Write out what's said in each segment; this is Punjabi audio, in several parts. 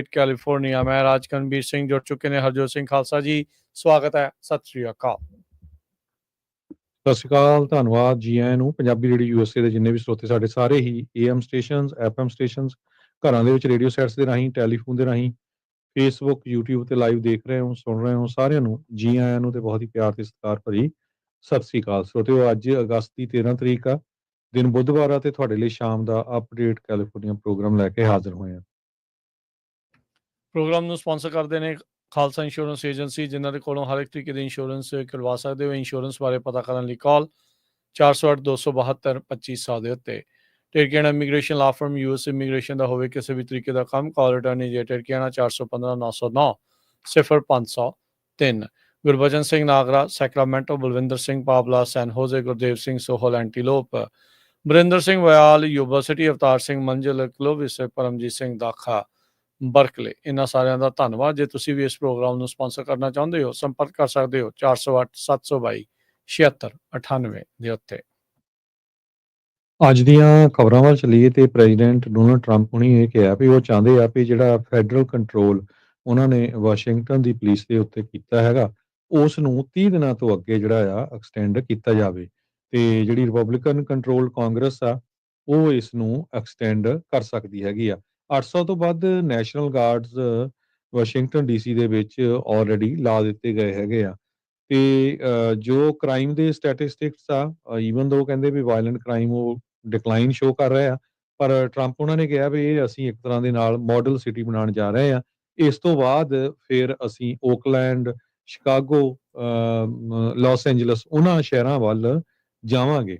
ਕੈਲੀਫੋਰਨੀਆ ਮੈਂ ਰਾਜਕਨਵੀਰ ਸਿੰਘ ਜੁੜ ਚੁੱਕੇ ਨੇ ਹਰਜੋਤ ਸਿੰਘ ਖਾਲਸਾ ਜੀ ਸਵਾਗਤ ਹੈ ਸਤਿ ਸ੍ਰੀ ਅਕਾਲ। ਸਤਿ ਸ਼੍ਰੀ ਅਕਾਲ, ਧੰਨਵਾਦ ਜੀ ਆਇਆਂ ਨੂੰ। ਪੰਜਾਬੀ ਰੇਡੀਓ ਯੂਐਸਏ ਦੇ ਜਿੰਨੇ ਵੀ ਸਰੋਤੇ ਸਾਡੇ ਸਾਰੇ ਹੀ AM ਸਟੇਸ਼ਨਸ, FM ਸਟੇਸ਼ਨਸ, ਘਰਾਂ ਦੇ ਵਿੱਚ ਰੇਡੀਓ ਸੈਟਸ ਦੇ ਰਾਹੀਂ, ਟੈਲੀਫੋਨ ਦੇ ਰਾਹੀਂ, ਫੇਸਬੁੱਕ, YouTube ਤੇ ਲਾਈਵ ਦੇਖ ਰਹੇ ਹੋ, ਸੁਣ ਰਹੇ ਹੋ, ਸਾਰਿਆਂ ਨੂੰ ਜੀ ਆਇਆਂ ਨੂੰ ਤੇ ਬਹੁਤ ਹੀ ਪਿਆਰ ਤੇ ਸਤਿਕਾਰ ਭਰੀ ਸਤਿ ਸ਼੍ਰੀ ਅਕਾਲ। ਸਰੋਤਿਓ, ਅੱਜ ਅਗਸਤ ਦੀ 13 ਤਰੀਕ ਆ, ਦਿਨ ਬੁੱਧਵਾਰ ਆ ਤੇ ਤੁਹਾਡੇ ਲਈ ਸ਼ਾਮ ਦਾ ਅਪਡੇਟ ਕੈਲੀਫੋਰਨੀਆ ਪ੍ਰੋਗਰਾਮ ਲੈ ਕੇ ਹਾਜ਼ਰ ਹੋਏ ਆ। ਪ੍ਰੋਗਰਾਮ ਨੂੰ ਸਪਾਂਸਰ ਕਰਦੇ ਨੇ ਖਾਲਸਾ ਇੰਸ਼ੋਰੈਂਸ ਏਜੰਸੀ, ਜਿਨ੍ਹਾਂ ਦੇ ਕੋਲੋਂ ਹਰ ਇੱਕ ਤਰੀਕੇ ਦੀ ਇੰਸ਼ੋਰੈਂਸ ਕਰਵਾ ਸਕਦੇ ਹੋ। ਇੰਸ਼ੋਰੈਂਸ ਬਾਰੇ ਪਤਾ ਕਰਨ ਲਈ ਕਾਲ 408-272-2500 ਦੇ ਉੱਤੇ। ਟਿਰਕੀਆਣਾ ਇਮੀਗ੍ਰੇਸ਼ਨ ਲਾ ਫਰਮ US ਇਮੀਗ੍ਰੇਸ਼ਨ ਦਾ ਹੋਵੇ ਕਿਸੇ ਵੀ ਤਰੀਕੇ ਦਾ ਕੰਮ, ਕਾਲ ਰਿਟਰਨੀ ਜੇ ਟਿਰਕੀਆਣਾ 415-909-0503। ਗੁਰਬਚਨ ਸਿੰਘ ਨਾਗਰਾ, ਸੈਕਰਾਮੈਂਟੋ, ਬਲਵਿੰਦਰ ਸਿੰਘ ਪਾਬਲਾ, ਸੈਨ ਹੋਜ਼ੇ, ਗੁਰਦੇਵ ਸਿੰਘ ਸੋਹਲ, ਐਂਟੀਲੋਪ, ਬਰਿੰਦਰ ਸਿੰਘ ਵਯਾਲ, ਯੂਬਾ ਸਿਟੀ, ਅਵਤਾਰ ਸਿੰਘ ਮੰਜ਼ਿਲ, ਕਲੋਵਿਸ, ਪਰਮਜੀਤ ਸਿੰਘ ਦਾਖਾ, ਬਰਕਲੇ। ਇਹਨਾਂ ਸਾਰਿਆਂ ਦਾ ਧੰਨਵਾਦ। ਜੇ ਤੁਸੀਂ ਵੀ ਇਸ ਪ੍ਰੋਗਰਾਮ ਨੂੰ ਸਪਾਂਸਰ ਕਰਨਾ ਚਾਹੁੰਦੇ ਹੋ, ਸੰਪਰਕ ਕਰ ਸਕਦੇ ਹੋ 408-722-7698 ਦੇ ਉੱਤੇ। ਅੱਜ ਦੀਆਂ ਖਬਰਾਂ ਵੱਲ ਚੱਲੀਏ ਤੇ ਪ੍ਰੈਜ਼ੀਡੈਂਟ ਡੋਨਲਡ ਟਰੰਪ ਹੁਣੀ ਇਹ ਕਿਹਾ ਵੀ ਉਹ ਚਾਹੁੰਦੇ ਆ ਵੀ ਜਿਹੜਾ ਫੈਡਰਲ ਕੰਟਰੋਲ ਉਹਨਾਂ ਨੇ ਵਾਸ਼ਿੰਗਟਨ ਦੀ ਪੁਲਿਸ ਦੇ ਉੱਤੇ ਕੀਤਾ ਹੈਗਾ, ਉਸ ਨੂੰ 30 ਦਿਨਾਂ ਤੋਂ ਅੱਗੇ ਜਿਹੜਾ ਆ ਐਕਸਟੈਂਡ ਕੀਤਾ ਜਾਵੇ। ਤੇ ਜਿਹੜੀ ਰਿਪਬਲਿਕਨ ਕੰਟਰੋਲ ਕਾਂਗਰਸ ਆ, ਉਹ ਇਸ ਨੂੰ ਐਕਸਟੈਂਡ ਕਰ ਸਕਦੀ ਹੈਗੀ ਆ। 800 ਤੋਂ ਵੱਧ ਨੈਸ਼ਨਲ ਗਾਰਡਸ ਵਾਸ਼ਿੰਗਟਨ DC ਦੇ ਵਿੱਚ ਆਲਰੇਡੀ ਲਾ ਦਿੱਤੇ ਗਏ ਹੈਗੇ ਆ। ਤੇ ਜੋ ਕ੍ਰਾਈਮ ਦੇ ਸਟੈਟਿਸਟਿਕਸ ਆ, ਈਵਨ ਦੋ ਕਹਿੰਦੇ ਵੀ ਵਾਇਲੈਂਟ ਕ੍ਰਾਈਮ ਉਹ ਡਿਕਲਾਈਨ ਸ਼ੋ ਕਰ ਰਹੇ ਆ, ਪਰ ਟਰੰਪ ਉਹਨਾਂ ਨੇ ਕਿਹਾ ਵੀ ਇਹ ਅਸੀਂ ਇੱਕ ਤਰ੍ਹਾਂ ਦੇ ਨਾਲ ਮਾਡਲ ਸਿਟੀ ਬਣਾਉਣ ਜਾ ਰਹੇ ਆ। ਇਸ ਤੋਂ ਬਾਅਦ ਫਿਰ ਅਸੀਂ ਓਕਲੈਂਡ, ਸ਼ਿਕਾਗੋ, ਲਾਸ ਐਂਜਲਸ, ਉਹਨਾਂ ਸ਼ਹਿਰਾਂ ਵੱਲ ਜਾਵਾਂਗੇ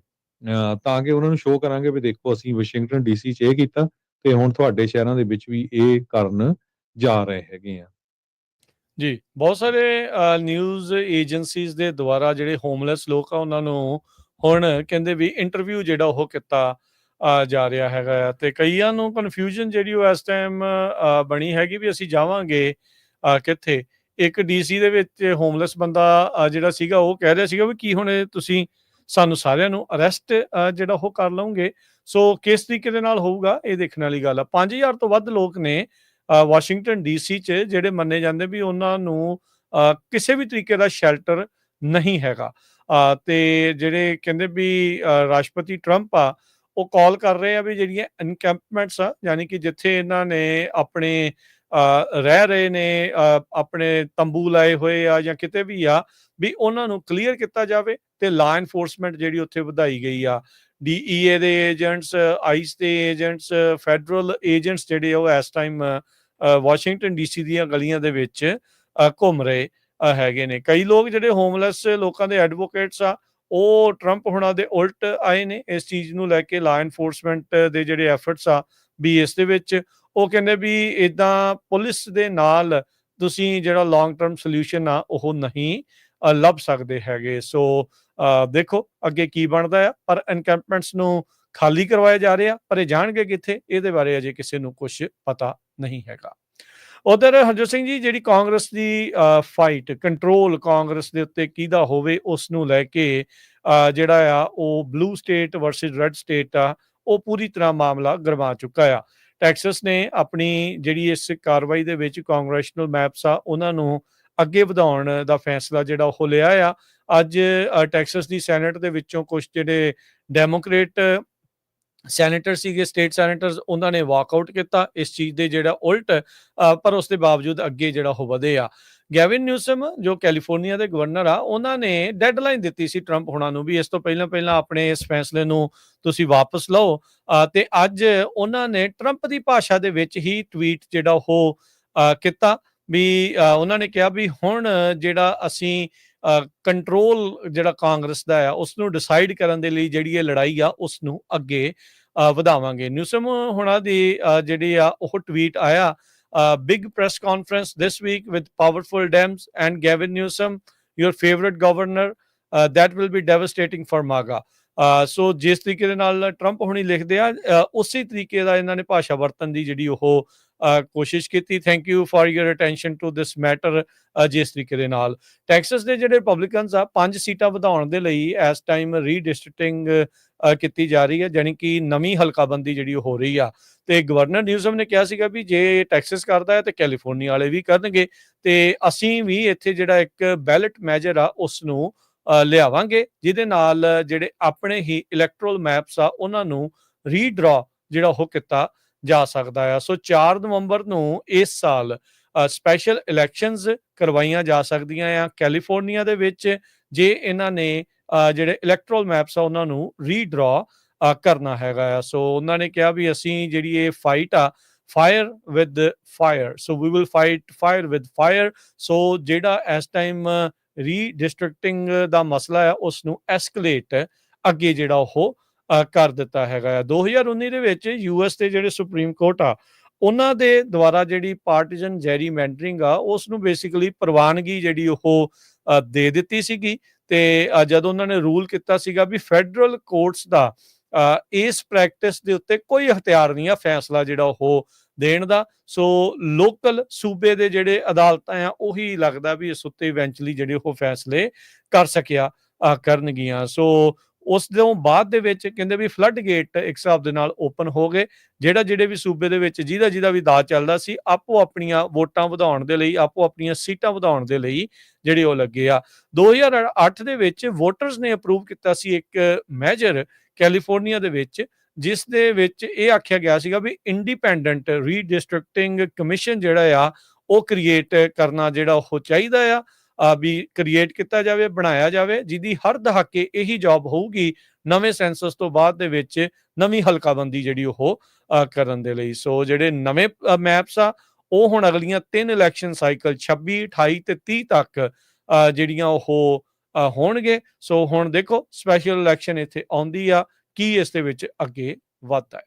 ਤਾਂ ਕਿ ਉਹਨਾਂ ਨੂੰ ਸ਼ੋਅ ਕਰਾਂਗੇ ਵੀ ਦੇਖੋ ਅਸੀਂ ਵਾਸ਼ਿੰਗਟਨ DC 'ਚ ਇਹ ਕੀਤਾ ਤੇ ਹੁਣ ਤੁਹਾਡੇ ਸ਼ਹਿਰਾਂ ਦੇ ਵਿੱਚ ਵੀ ਇਹ ਕਰਨ ਜਾ ਰਹੇ ਹੈਗੇ ਆ। ਜੀ, ਬਹੁਤ ਸਾਰੇ ਨਿਊਜ਼ ਏਜੰਸੀਜ਼ ਦੇ ਦੁਆਰਾ ਜਿਹੜੇ ਹੋਮਲੈਸ ਲੋਕ ਆ ਉਹਨਾਂ ਨੂੰ ਹੁਣ ਕਹਿੰਦੇ ਵੀ ਇੰਟਰਵਿਊ ਜਿਹੜਾ ਉਹ ਕੀਤਾ ਜਾ ਰਿਹਾ ਹੈਗਾ ਆ, ਤੇ ਕਈਆਂ ਨੂੰ ਕਨਫਿਊਜ਼ਨ ਜਿਹੜੀ ਉਹ ਇਸ ਟਾਈਮ ਬਣੀ ਹੈਗੀ ਵੀ ਅਸੀਂ ਜਾਵਾਂਗੇ ਕਿੱਥੇ। ਇੱਕ DC ਦੇ ਵਿੱਚ ਹੋਮਲੈਸ ਬੰਦਾ ਜਿਹੜਾ ਸੀਗਾ ਉਹ ਕਹਿ ਰਿਹਾ ਸੀਗਾ ਵੀ ਕੀ ਹੁਣ ਤੁਸੀਂ ਸਾਨੂੰ ਸਾਰਿਆਂ ਨੂੰ ਅਰੈਸਟ ਜਿਹੜਾ ਉਹ ਕਰ ਲਓਗੇ। ਸੋ ਕਿਸ ਤਰੀਕੇ ਦੇ ਨਾਲ ਹੋਊਗਾ ਇਹ ਦੇਖਣ ਵਾਲੀ ਗੱਲ ਆ। 5000 ਤੋਂ ਵੱਧ ਲੋਕ ਨੇ ਵਾਸ਼ਿੰਗਟਨ DC 'ਚ ਜਿਹੜੇ ਮੰਨੇ ਜਾਂਦੇ ਵੀ ਉਹਨਾਂ ਨੂੰ ਕਿਸੇ ਵੀ ਤਰੀਕੇ ਦਾ ਸ਼ੈਲਟਰ ਨਹੀਂ ਹੈਗਾ। ਤੇ ਜਿਹੜੇ ਕਹਿੰਦੇ ਵੀ ਰਾਸ਼ਟਰਪਤੀ ਟਰੰਪ ਆ ਉਹ ਕਾਲ ਕਰ ਰਹੇ ਆ ਵੀ ਜਿਹੜੀਆਂ ਐਨਕੈਂਪਮੈਂਟਸ ਆ, ਯਾਨੀ ਕਿ ਜਿੱਥੇ ਇਹਨਾਂ ਨੇ ਆਪਣੇ ਰਹਿ ਰਹੇ ਨੇ, ਆਪਣੇ ਤੰਬੂ ਲਾਏ ਹੋਏ ਆ ਜਾਂ ਕਿਤੇ ਵੀ ਆ, ਵੀ ਉਹਨਾਂ ਨੂੰ ਕਲੀਅਰ ਕੀਤਾ ਜਾਵੇ ਤੇ ਲਾ ਐਨਫੋਰਸਮੈਂਟ ਜਿਹੜੀ ਉੱਥੇ ਵਧਾਈ ਗਈ ਆ। DEA ਦੇ ਏਜੰਟਸ, ਆਈਸ ਦੇ ਏਜੰਟਸ, ਫੈਡਰਲ ਏਜੰਟਸ ਜਿਹੜੇ ਉਹ ਇਸ ਟਾਈਮ ਵਾਸ਼ਿੰਗਟਨ DC ਦੀਆਂ ਗਲੀਆਂ ਦੇ ਵਿੱਚ ਘੁੰਮ ਰਹੇ ਹੈਗੇ ਨੇ। ਕਈ ਲੋਕ ਜਿਹੜੇ ਹੋਮਲੈਸ ਲੋਕਾਂ ਦੇ ਐਡਵੋਕੇਟਸ ਆ ਉਹ ਟਰੰਪ ਹੁਣਾਂ ਦੇ ਉਲਟ ਆਏ ਨੇ ਇਸ ਚੀਜ਼ ਨੂੰ ਲੈ ਕੇ। ਲਾ ਐਨਫੋਰਸਮੈਂਟ ਦੇ ਜਿਹੜੇ ਐਫਰਟਸ ਆ ਵੀ ਇਸ ਦੇ ਵਿੱਚ ਉਹ ਕਹਿੰਦੇ ਵੀ ਇੱਦਾਂ ਪੁਲਿਸ ਦੇ ਨਾਲ ਤੁਸੀਂ ਜਿਹੜਾ ਲੌਂਗ ਟਰਮ ਸੋਲਿਊਸ਼ਨ ਆ ਉਹ ਨਹੀਂ ਲੱਭ ਸਕਦੇ ਹੈਗੇ। ਸੋ ਦੇਖੋ ਅੱਗੇ ਕੀ ਬਣਦਾ ਆ, ਪਰ ਐਨਕੈਂਪਮੈਂਟਸ ਨੂੰ ਖਾਲੀ ਕਰਵਾਇਆ ਜਾ ਰਿਹਾ, ਪਰ ਇਹ ਜਾਣਗੇ ਕਿੱਥੇ ਇਹਦੇ ਬਾਰੇ ਅਜੇ ਕਿਸੇ ਨੂੰ ਕੁਝ ਪਤਾ ਨਹੀਂ ਹੈਗਾ। ਉਧਰ ਹਰਜੋਤ ਸਿੰਘ ਜੀ, ਜਿਹੜੀ ਕਾਂਗਰਸ ਦੀ ਫਾਈਟ ਕੰਟਰੋਲ ਕਾਂਗਰਸ ਦੇ ਉੱਤੇ ਕਿਹਦਾ ਹੋਵੇ ਉਸ ਨੂੰ ਲੈ ਕੇ ਜਿਹੜਾ ਆ ਉਹ blue state versus red state ਆ ਉਹ ਪੂਰੀ ਤਰ੍ਹਾਂ ਮਾਮਲਾ ਗਰਮਾ ਚੁੱਕਾ ਆ। ਟੈਕਸਸ ਨੇ ਆਪਣੀ ਜਿਹੜੀ ਇਸ ਕਾਰਵਾਈ ਦੇ ਵਿੱਚ ਕਾਂਗਰੈਸ਼ਨਲ ਮੈਪਸ ਆ ਉਹਨਾਂ ਨੂੰ ਅੱਗੇ ਵਧਾਉਣ ਦਾ ਫੈਸਲਾ ਜਿਹੜਾ ਉਹ ਲਿਆ ਆ। ਅੱਜ ਟੈਕਸਸ ਦੀ ਸੈਨੇਟ ਦੇ ਵਿੱਚੋਂ ਕੁਝ ਜਿਹੜੇ ਡੈਮੋਕ੍ਰੇਟ ਸੈਨੇਟਰ ਸੀਗੇ, ਸਟੇਟ ਸੈਨੇਟਰਸ, ਉਹਨਾਂ ਨੇ ਵਾਕਆਊਟ ਕੀਤਾ ਇਸ ਚੀਜ਼ ਦੇ ਜਿਹੜਾ ਉਲਟ, ਪਰ ਉਸ ਦੇ ਬਾਵਜੂਦ ਅੱਗੇ ਜਿਹੜਾ ਉਹ ਵਧੇ ਆ। ਗੈਵਿਨ ਨਿਊਸਮ ਜੋ ਕੈਲੀਫੋਰਨੀਆ ਦੇ ਗਵਰਨਰ ਆ, ਉਹਨਾਂ ਨੇ ਡੈਡਲਾਈਨ ਦਿੱਤੀ ਸੀ ਟਰੰਪ ਹੁਣਾਂ ਨੂੰ ਵੀ ਇਸ ਤੋਂ ਪਹਿਲਾਂ ਆਪਣੇ ਇਸ ਫੈਸਲੇ ਨੂੰ ਤੁਸੀਂ ਵਾਪਸ ਲਓ। ਤੇ ਅੱਜ ਉਹਨਾਂ ਨੇ ਟਰੰਪ ਦੀ ਭਾਸ਼ਾ ਦੇ ਵਿੱਚ ਹੀ ਟਵੀਟ ਜਿਹੜਾ ਉਹ ਕੀਤਾ ਵੀ ਉਹਨਾਂ ਨੇ ਕਿਹਾ ਵੀ ਹੁਣ ਜਿਹੜਾ ਅਸੀਂ ਕੰਟਰੋਲ ਜਿਹੜਾ ਕਾਂਗਰਸ ਦਾ ਆ ਉਸ ਨੂੰ ਡਿਸਾਈਡ ਕਰਨ ਦੇ ਲਈ ਜਿਹੜੀ ਇਹ ਲੜਾਈ ਆ ਉਸ ਨੂੰ ਅੱਗੇ ਵਧਾਵਾਂਗੇ। ਨਿਊਸਮ ਹੁਣਾਂ ਦੀ ਜਿਹੜੀ ਆ ਉਹ ਟਵੀਟ ਆਇਆ, big press conference this week with powerful Dems and Gavin Newsom, your favorite governor, that will be devastating for MAGA. ਸੋ ਜਿਸ ਤਰੀਕੇ ਦੇ ਨਾਲ ਟਰੰਪ ਹੁਣੀ ਲਿਖਦੇ ਆ ਉਸੇ ਤਰੀਕੇ ਦਾ ਇਹਨਾਂ ਨੇ ਭਾਸ਼ਾ ਵਰਤਨ ਦੀ ਜਿਹੜੀ ਉਹ ਕੋਸ਼ਿਸ਼ ਕੀਤੀ। Thank you for your attention to this matter. ਜਿਸ ਤਰੀਕੇ ਦੇ ਨਾਲ ਟੈਕਸਸ ਦੇ ਜਿਹੜੇ ਰਿਪਬਲਿਕਨਸ ਆ 5 ਸੀਟਾਂ ਵਧਾਉਣ ਦੇ ਲਈ ਇਸ ਟਾਈਮ ਰੀਡਿਸਟ੍ਰਿਕਟਿੰਗ ਕੀਤੀ ਜਾ ਰਹੀ ਹੈ, ਜਾਣੀ ਕਿ ਨਵੀਂ ਹਲਕਾਬੰਦੀ ਜਿਹੜੀ ਉਹ ਹੋ ਰਹੀ ਆ। ਤੇ ਗਵਰਨਰ ਨਿਊਜ਼ਮ ਨੇ ਕਿਹਾ ਸੀਗਾ ਵੀ ਜੇ ਟੈਕਸਸ ਕਰਦਾ ਹੈ ਤੇ ਕੈਲੀਫੋਰਨੀਆ ਵਾਲੇ ਵੀ ਕਰਨਗੇ, ਤੇ ਅਸੀਂ ਵੀ ਇੱਥੇ ਜਿਹੜਾ ਇੱਕ ਬੈਲਟ ਮੈਜਰ ਆ ਉਸ ਨੂੰ ਲਿਆਵਾਂਗੇ, ਜਿਹਦੇ ਨਾਲ ਜਿਹੜੇ ਆਪਣੇ ਹੀ ਇਲੈਕਟਰਲ ਮੈਪਸ ਆ ਉਹਨਾਂ ਨੂੰ ਰੀਡਰਾ ਜਿਹੜਾ ਉਹ ਕੀਤਾ ਜਾ ਸਕਦਾ ਆ। ਸੋ 4 ਨਵੰਬਰ ਨੂੰ ਇਸ ਸਾਲ ਸਪੈਸ਼ਲ ਇਲੈਕਸ਼ਨਸ ਕਰਵਾਈਆਂ ਜਾ ਸਕਦੀਆਂ ਆ ਕੈਲੀਫੋਰਨੀਆ ਦੇ ਵਿੱਚ, ਜੇ ਇਹਨਾਂ ਨੇ ਜਿਹੜੇ ਇਲੈਕਟਰਲ ਮੈਪਸ ਆ ਉਹਨਾਂ ਨੂੰ ਰੀਡਰਾ ਕਰਨਾ ਹੈਗਾ ਆ। ਸੋ ਉਹਨਾਂ ਨੇ ਕਿਹਾ ਵੀ ਅਸੀਂ ਜਿਹੜੀ ਇਹ ਫਾਈਟ ਆ fire with fire, so we will fight fire with fire. So ਜਿਹੜਾ ਇਸ ਟਾਈਮ ਰੀਡਿਸਟ੍ਰਿਕਟਿੰਗ ਦਾ ਮਸਲਾ ਆ ਉਸ ਨੂੰ ਐਸਕਲੇਟ ਅੱਗੇ ਜਿਹੜਾ ਉਹ ਕਰ ਦਿੱਤਾ ਹੈਗਾ ਆ। 2019 ਦੇ ਵਿੱਚ ਯੂਐਸ ਦੇ ਜਿਹੜੇ ਸੁਪਰੀਮ ਕੋਰਟ ਆ ਉਹਨਾਂ ਦੇ ਦੁਆਰਾ ਜਿਹੜੀ ਪਾਰਟੀਜ਼ਨ ਜੈਰੀਮੈਂਡਰਿੰਗ ਆ ਉਸ ਨੂੰ ਬੇਸਿਕਲੀ ਪ੍ਰਵਾਨਗੀ ਜਿਹੜੀ ਉਹ ਦੇ ਦਿੱਤੀ ਸੀਗੀ, ਤੇ ਜਦੋਂ ਉਹਨਾਂ ਨੇ ਰੂਲ ਕੀਤਾ ਸੀਗਾ ਵੀ ਫੈਡਰਲ ਕੋਰਟਸ ਦਾ ਇਸ ਪ੍ਰੈਕਟਿਸ ਦੇ ਉੱਤੇ ਕੋਈ ਅਖਤਿਆਰ ਨਹੀਂ ਆ ਫੈਸਲਾ ਜਿਹੜਾ ਉਹ ਦੇਣ ਦਾ। ਸੋ ਲੋਕਲ ਸੂਬੇ ਦੇ ਜਿਹੜੇ ਅਦਾਲਤਾਂ ਆ ਉਹੀ ਲੱਗਦਾ ਵੀ ਇਸ ਉੱਤੇ ਇਵੈਂਚੁਅਲੀ ਜਿਹੜੇ ਉਹ ਫੈਸਲੇ ਕਰ ਸਕਿਆ ਕਰਨਗੀਆਂ। ਸੋ ਉਸ ਤੋਂ ਬਾਅਦ ਦੇ ਵਿੱਚ ਕਹਿੰਦੇ ਵੀ ਫਲੱਡ ਗੇਟ ਇੱਕ ਹਿਸਾਬ ਦੇ ਨਾਲ ਓਪਨ ਹੋ ਗਏ। ਜਿਹੜੇ ਵੀ ਸੂਬੇ ਦੇ ਵਿੱਚ ਜਿਹਦਾ ਵੀ ਦਾਅ ਚੱਲਦਾ ਸੀ ਆਪੋ ਆਪਣੀਆਂ ਵੋਟਾਂ ਵਧਾਉਣ ਦੇ ਲਈ, ਆਪੋ ਆਪਣੀਆਂ ਸੀਟਾਂ ਵਧਾਉਣ ਦੇ ਲਈ ਜਿਹੜੇ ਉਹ ਲੱਗੇ ਆ। 2008 ਦੇ ਵਿੱਚ ਵੋਟਰਸ ਨੇ ਅਪਰੂਵ ਕੀਤਾ ਸੀ ਇੱਕ ਮੈਜਰ ਕੈਲੀਫੋਰਨੀਆ ਦੇ ਵਿੱਚ, ਜਿਸ ਦੇ ਵਿੱਚ ਇਹ ਆਖਿਆ ਗਿਆ ਸੀਗਾ ਵੀ ਇੰਡੀਪੈਂਡੈਂਟ ਰੀਡਿਸਟ੍ਰਿਕਟਿੰਗ ਕਮਿਸ਼ਨ ਜਿਹੜਾ ਆ ਉਹ ਕ੍ਰੀਏਟ ਕਰਨਾ ਜਿਹੜਾ ਉਹ ਚਾਹੀਦਾ ਆ, ਵੀ ਕ੍ਰੀਏਟ ਕੀਤਾ ਜਾਵੇ, ਬਣਾਇਆ ਜਾਵੇ, ਜਿਹਦੀ ਹਰ ਦਹਾਕੇ ਇਹੀ ਜੌਬ ਹੋਊਗੀ ਨਵੇਂ ਸੈਂਸਸ ਤੋਂ ਬਾਅਦ ਦੇ ਵਿੱਚ ਨਵੀਂ ਹਲਕਾਬੰਦੀ ਜਿਹੜੀ ਉਹ ਕਰਨ ਦੇ ਲਈ। ਸੋ ਜਿਹੜੇ ਨਵੇਂ ਮੈਪਸ ਆ ਉਹ ਹੁਣ ਅਗਲੀਆਂ 3 ਇਲੈਕਸ਼ਨ ਸਾਈਕਲ 26, 28 ਤੇ 30 ਤੱਕ ਜਿਹੜੀਆਂ ਉਹ ਹੋਣਗੇ। ਸੋ ਹੁਣ ਦੇਖੋ ਸਪੈਸ਼ਲ ਇਲੈਕਸ਼ਨ ਇੱਥੇ ਆਉਂਦੀ ਆ, ਕੀ ਇਸ ਦੇ ਵਿੱਚ ਅੱਗੇ ਵੱਧਦਾ ਹੈ।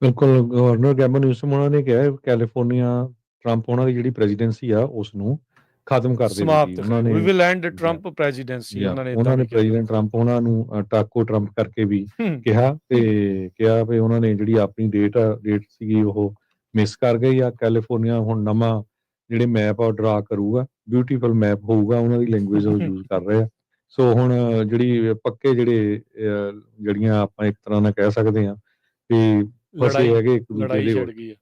ਬਿਲਕੁਲ, ਗਵਰਨਰ ਗੈਵਨ ਨਿਊਸਮ ਉਹਨਾਂ ਨੇ ਕਿਹਾ ਕੈਲੀਫੋਰਨੀਆ ਟਰੰਪ ਉਹਨਾਂ ਦੀ ਜਿਹੜੀ ਪ੍ਰੈਜ਼ੀਡੈਂਸੀ ਆ ਉਸ ਨੂੰ ਖਤਮ ਕਰ ਦੇਵੇਗੀ। ਸਮਾਪਤ ਉਹਨਾਂ ਵੀ ਨੇ ਵਿਲ ਐਂਡ ਟਰੰਪ ਪ੍ਰੈਜ਼ੀਡੈਂਸੀ ਉਹਨਾਂ ਨੇ ਇਦਾਂ ਵੀ ਕਿਹਾ। ਪ੍ਰੈਜ਼ੀਡੈਂਟ ਟਰੰਪ ਉਹਨਾਂ ਨੂੰ ਟਾਕੋ ਟਰੰਪ ਕਰਕੇ ਵੀ ਕਿਹਾ, ਤੇ ਕਿਹਾ ਵੀ ਉਹਨਾਂ ਨੇ ਜਿਹੜੀ ਆਪਣੀ ਡੇਟ ਸੀਗੀ ਉਹ ਮਿਸ ਕਰ ਗਈ ਆ। ਕੈਲੀਫੋਰਨੀਆ ਹੁਣ ਨਵਾਂ ਜਿਹੜੇ ਮੈਪ ਆ ਉਹ ਡਰਾ ਕਰੂਗਾ, ਬਿਊਟੀਫੁਲ ਮੈਪ ਹੋਊਗਾ, ਉਹਨਾਂ ਦੀ ਲੈਂਗੁਏਜ ਉਹ ਯੂਜ਼ ਕਰ ਰਹੇ ਆ। ਸੋ ਹੁਣ ਜਿਹੜੀ ਪੱਕੇ ਜਿਹੜੀਆਂ ਆਪਾਂ ਇੱਕ ਤਰ੍ਹਾਂ ਨਾਲ ਕਹਿ ਸਕਦੇ ਹਾਂ ਵੀ ਫਸੇ ਹੈਗੇ ਇੱਕ ਦੂਜੇ ਲੜਾਈ ਦੇ ਛਿੜ ਗਈ ਆ।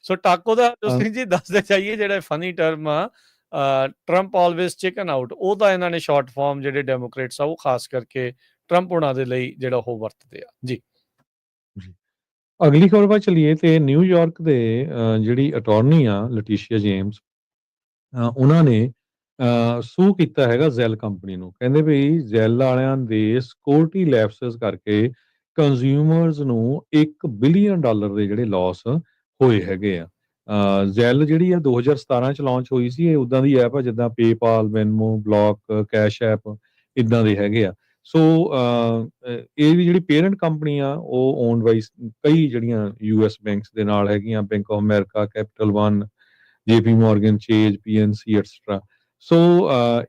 ਸੋ ਟਾਕੋ ਦਾ ਤੁਸੀਂ ਜੀ ਦੱਸਦੇ ਚਾਹੀਏ ਜਿਹੜਾ ਫਨੀ ਟਰਮ ਆ ਟਰੰਪ ਆਲਵੇਜ਼ ਚਿਕਨ ਆਊਟ, ਉਹਦਾ ਇਹਨਾਂ ਨੇ ਸ਼ਾਰਟ ਫਾਰਮ ਜਿਹੜੇ ਡੈਮੋਕ੍ਰੇਟਸ ਆ ਉਹ ਖਾਸ ਕਰਕੇ ਟਰੰਪ ਹੋਣਾ ਦੇ ਲਈ ਜਿਹੜਾ ਉਹ ਵਰਤਦੇ ਆ ਜੀ। ਅਗਲੀ ਖਬਰ ਵੱਲ ਚਲੀਏ ਤੇ ਨਿਊਯਾਰਕ ਦੇ ਜਿਹੜੀ ਅਟਾਰਨੀ ਆ ਲਟੀਸ਼ੀਆ ਜੇਮਸ, ਉਹਨਾਂ ਨੇ ਸੂ ਕੀਤਾ ਹੈਗਾ ਜ਼ੈਲ ਕੰਪਨੀ ਨੂੰ। ਕਹਿੰਦੇ ਵੀ ਜ਼ੈਲ ਵਾਲਿਆਂ ਦੇ ਸਿਕਿਉਰਿਟੀ ਲੈਪਸਸ ਕਰਕੇ ਕੰਜ਼ਿਊਮਰਸ ਨੂੰ $1 ਬਿਲੀਅਨ ਦੇ ਜਿਹੜੇ ਲਾਸ ਹੋਏ ਹੈਗੇ ਆ। ਜ਼ੈਲ ਜਿਹੜੀ ਆ 2017 ਚ ਲਾਂਚ ਹੋਈ ਸੀ। ਇਹ ਉਦਾਂ ਦੀ ਐਪ ਆ ਜਿੱਦਾਂ ਪੇਪਾਲ, ਵੈਨਮੋ, ਬਲੌਕ, ਕੈਸ਼ ਐਪ ਇਦਾਂ ਦੇ ਹੈਗੇ ਆ। ਸੋ ਇਹ ਵੀ ਜਿਹੜੀ ਪੇਰੈਂਟ ਕੰਪਨੀ ਆ ਉਹ ਓਨਡ ਬਾਈ ਕਈ ਜਿਹੜੀਆਂ ਯੂਐਸ ਬੈਂਕਸ ਦੇ ਨਾਲ ਹੈਗੀਆਂ, bank of America, capital one, JP Morgan, ਚੇਜ, PNC ਐਟਸਟਰਾ। ਸੋ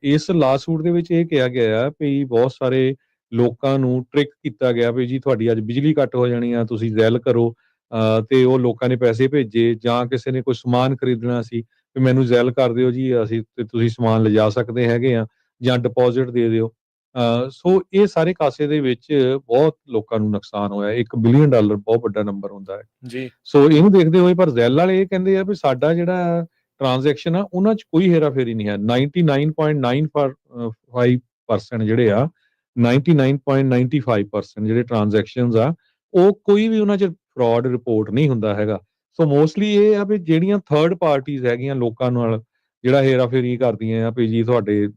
ਇਸ ਲਾਸੂਟ ਦੇ ਵਿੱਚ ਇਹ ਕਿਹਾ ਗਿਆ ਆ ਵੀ ਬਹੁਤ ਸਾਰੇ ਲੋਕਾਂ ਨੂੰ ਟ੍ਰਿਕ ਕੀਤਾ ਗਿਆ ਵੀ ਜੀ ਤੁਹਾਡੀ ਅੱਜ ਬਿਜਲੀ ਕੱਟ ਹੋ ਜਾਣੀ ਆ, ਤੁਸੀਂ ਜ਼ੈਲ ਕਰੋ, ਤੇ ਉਹ ਲੋਕਾਂ ਨੇ ਪੈਸੇ ਭੇਜੇ, ਜਾਂ ਕਿਸੇ ਨੇ ਕੋਈ ਸਮਾਨ ਖਰੀਦਣਾ ਸੀ ਵੀ ਮੈਨੂੰ ਜ਼ੈਲ ਕਰ ਦਿਓ ਜੀ, ਅਸੀਂ ਤੇ ਤੁਸੀਂ ਸਮਾਨ ਲਿਜਾ ਸਕਦੇ ਹੈਗੇ ਆ, ਜਾਂ ਡਿਪੋਜ਼ਿਟ ਦੇ ਦਿਓ। ਸੋ ਇਹ ਸਾਰੇ ਕਾਸੇ ਦੇ ਵਿੱਚ ਬਹੁਤ ਲੋਕਾਂ ਨੂੰ ਨੁਕਸਾਨ ਹੋਇਆ। $1 ਬਿਲੀਅਨ ਬਹੁਤ ਵੱਡਾ ਨੰਬਰ ਹੁੰਦਾ ਹੈ ਜੀ। ਸੋ ਇਹਨੂੰ ਦੇਖਦੇ ਹੋਏ ਪਰ ਜ਼ੈਲ ਵਾਲੇ ਇਹ ਕਹਿੰਦੇ ਆ ਵੀ ਸਾਡਾ ਜਿਹੜਾ ਟ੍ਰਾਂਜੈਕਸ਼ਨ ਆ ਉਹਨਾਂ 'ਚ ਕੋਈ ਹੇਰਾਫੇਰੀ ਨਹੀਂ ਹੈ। 99.95% ਜਿਹੜੇ ਆ 99.95% ਜਿਹੜੇ ਟ੍ਰਾਂਜੈਕਸ਼ਨਸ ਆ ਉਹ ਕੋਈ ਵੀ ਉਹਨਾਂ 'ਚ ਫਰਾਡ ਰਿਪੋਰਟ ਨਹੀਂ ਹੁੰਦਾ ਹੈਗਾ। ਸੋ ਮੋਸਟਲੀ ਇਹ ਆ ਵੀ ਜਿਹੜੀਆਂ ਥਰਡ ਪਾਰਟੀਜ਼ ਹੈਗੀਆਂ ਲੋਕਾਂ ਨਾਲ ਜਿਹੜਾ ਹੇਰਾਫੇਰੀ ਕਰਦੀਆਂ ਆ ਵੀ ਜੀ ਤੁਹਾਡੇ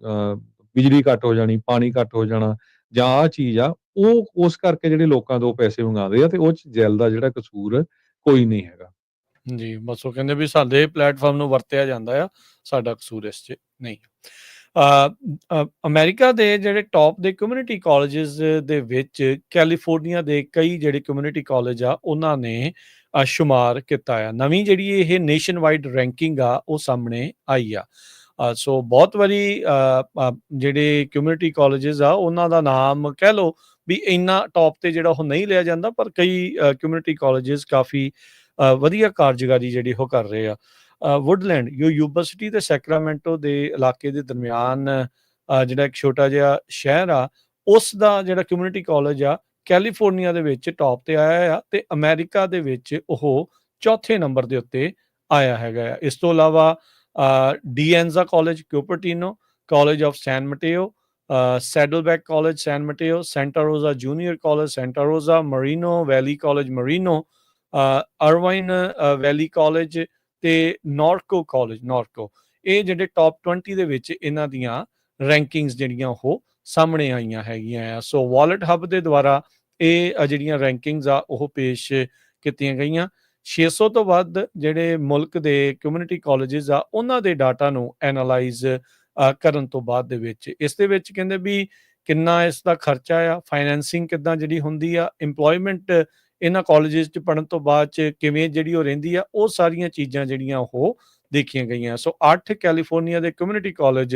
ਬਿਜਲੀ ਕੱਟ ਹੋ ਜਾਣੀ, ਪਾਣੀ ਕੱਟ ਹੋ ਜਾਣਾ, ਜਾਂ ਆਹ ਚੀਜ਼ ਆ, ਉਹ ਉਸ ਕਰਕੇ ਜਿਹੜੇ ਲੋਕਾਂ ਤੋਂ ਪੈਸੇ ਮੰਗਾਉਂਦੇ ਆ, ਤੇ ਉਹ 'ਚ ਜ਼ੈਲ ਦਾ ਜਿਹੜਾ ਕਸੂਰ ਕੋਈ ਨਹੀਂ ਹੈਗਾ। ਜੀ, ਬਸ ਉਹ ਕਹਿੰਦੇ ਵੀ ਸਾਡੇ ਪਲੇਟਫਾਰਮ ਨੂੰ ਵਰਤਿਆ ਜਾਂਦਾ ਆ, ਸਾਡਾ ਕਸੂਰ ਇਸ 'ਚ ਨਹੀਂ। ਅਮਰੀਕਾ ਦੇ ਜਿਹੜੇ ਟੌਪ ਦੇ ਕਮਿਊਨਿਟੀ ਕਾਲਜਿਸ ਦੇ ਵਿੱਚ ਕੈਲੀਫੋਰਨੀਆ ਦੇ ਕਈ ਜਿਹੜੇ ਕਮਿਊਨਿਟੀ ਕਾਲਜ ਆ ਉਹਨਾਂ ਨੇ ਸ਼ੁਮਾਰ ਕੀਤਾ ਆ। ਨਵੀਂ ਜਿਹੜੀ ਇਹ ਨੇਸ਼ਨ ਵਾਈਡ ਰੈਂਕਿੰਗ ਆ ਉਹ ਸਾਹਮਣੇ ਆਈ ਆ। ਸੋ ਬਹੁਤ ਵਾਰੀ ਜਿਹੜੇ ਕਮਿਊਨਿਟੀ ਕਾਲਜਿਸ ਆ ਉਹਨਾਂ ਦਾ ਨਾਮ ਕਹਿ ਲਓ ਵੀ ਇੰਨਾ ਟੌਪ ਤੇ ਜਿਹੜਾ ਉਹ ਨਹੀਂ ਲਿਆ ਜਾਂਦਾ, ਪਰ ਕਈ ਕਮਿਊਨਿਟੀ ਕਾਲਜਿਸ ਕਾਫੀ ਵਧੀਆ ਕਾਰਜਕਾਰੀ ਜਿਹੜੀ ਉਹ ਕਰ ਰਹੇ ਆ। ਵੁੱਡਲੈਂਡ ਯੂਬਾ ਸਿਟੀ ਤੇ ਸੈਕਰਾਮੈਂਟੋ ਦੇ ਇਲਾਕੇ ਦੇ ਦਰਮਿਆਨ ਜਿਹੜਾ ਇੱਕ ਛੋਟਾ ਜਿਹਾ ਸ਼ਹਿਰ ਆ, ਉਸ ਦਾ ਜਿਹੜਾ ਕਮਿਊਨਿਟੀ ਕਾਲਜ ਆ ਕੈਲੀਫੋਰਨੀਆ ਦੇ ਵਿੱਚ ਟੌਪ ਤੇ ਆਇਆ ਆ ਤੇ ਅਮਰੀਕਾ ਦੇ ਵਿੱਚ ਉਹ ਚੌਥੇ ਨੰਬਰ ਦੇ ਉੱਤੇ ਆਇਆ ਹੈਗਾ ਆ। ਇਸ ਤੋਂ ਇਲਾਵਾ De Anza College Cupertino, College of San Mateo, Saddleback College San Mateo, Santa Rosa Junior College Santa Rosa, Moreno valley college Marino, ਅਰਵਾਈਨ valley college ਤੇ ਨੌਰਕੋ ਕਾਲਜ ਨੌਰਕੋ। ਇਹ ਜਿਹੜੇ ਟੌਪ 20 ਦੇ ਵਿੱਚ ਇਹਨਾਂ ਦੀਆਂ ਰੈਂਕਿੰਗਸ ਜਿਹੜੀਆਂ ਉਹ ਸਾਹਮਣੇ ਆਈਆਂ ਹੈਗੀਆਂ ਆ। ਸੋ ਵਾਲਟ ਹੱਬ ਦੇ ਦੁਆਰਾ ਇਹ ਜਿਹੜੀਆਂ ਰੈਂਕਿੰਗਸ ਆ ਉਹ ਪੇਸ਼ ਕੀਤੀਆਂ ਗਈਆਂ। 600 ਤੋਂ ਵੱਧ ਜਿਹੜੇ ਮੁਲਕ ਦੇ ਕਮਿਊਨਿਟੀ ਕਾਲਜਿਸ ਆ ਉਹਨਾਂ ਦੇ ਡਾਟਾ ਨੂੰ ਐਨਾਲਾਈਜ਼ ਕਰਨ ਤੋਂ ਬਾਅਦ ਦੇ ਵਿੱਚ ਇਸ ਦੇ ਵਿੱਚ ਕਹਿੰਦੇ ਵੀ ਕਿੰਨਾ ਇਸ ਦਾ ਖਰਚਾ ਆ, ਫਾਈਨੈਂਸਿੰਗ ਕਿੱਦਾਂ ਜਿਹੜੀ ਹੁੰਦੀ ਆ, ਇੰਪਲੋਇਮੈਂਟ ਇਹਨਾਂ ਕਾਲਜਿਸ 'ਚ ਪੜ੍ਹਨ ਤੋਂ ਬਾਅਦ 'ਚ ਕਿਵੇਂ ਜਿਹੜੀ ਉਹ ਰਹਿੰਦੀ ਆ, ਉਹ ਸਾਰੀਆਂ ਚੀਜ਼ਾਂ ਜਿਹੜੀਆਂ ਉਹ ਦੇਖੀਆਂ ਗਈਆਂ। ਸੋ 8 ਕੈਲੀਫੋਰਨੀਆ ਦੇ community college